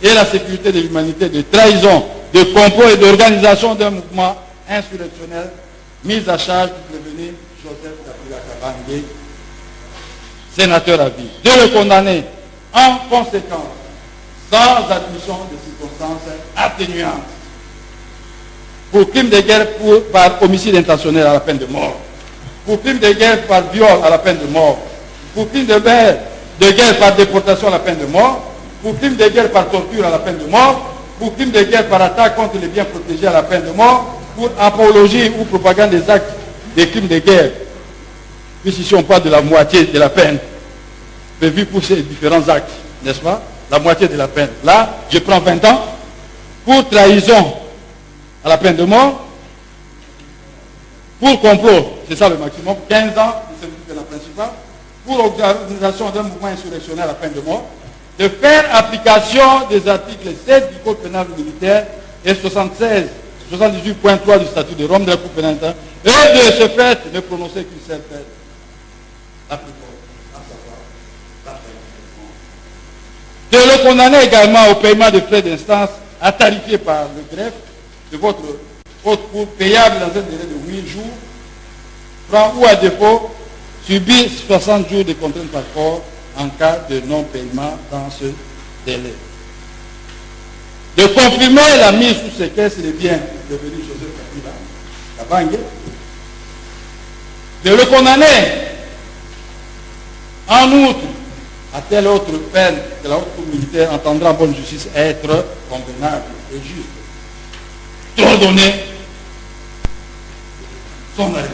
et la sécurité de l'humanité de trahison, de complot et d'organisation d'un mouvement insurrectionnel mis à charge du prévenu Joseph Kabila Kabange, sénateur à vie. De le condamner en conséquence, sans admission de circonstances atténuantes, pour crime de guerre par homicide intentionnel à la peine de mort, pour crime de guerre par viol à la peine de mort, pour crime de guerre par déportation à la peine de mort, pour crime de guerre par torture à la peine de mort, pour crime de guerre par attaque contre les biens protégés à la peine de mort, pour apologie ou propagande des actes des crimes de guerre, puisqu'ici on parle de la moitié de la peine prévue pour ces différents actes, n'est-ce pas? La moitié de la peine. Là, je prends 20 ans. Pour trahison à la peine de mort, pour complot, c'est ça le maximum, 15 ans, c'est la principale, pour organisation d'un mouvement insurrectionnel à la peine de mort, de faire application des articles 7 du Code pénal militaire et 78.3 du statut de Rome de la Cour pénale internationale, et de ce fait ne prononcer qu'une seule peine, la plus forte, à savoir la peine de mort. De le condamner également au paiement de frais d'instance à tarifier par le greffe de votre haute cour payable dans un délai de 8 jours, francs ou à défaut, subir 60 jours de contrainte par corps en cas de non-paiement dans ce délai. De confirmer la mise sous séquestre des biens de devenu Joseph Kabila Kabange, de le condamner en outre à telle autre peine que la haute cour militaire entendra en bonne justice être convenable et juste, d'ordonner son arrêt.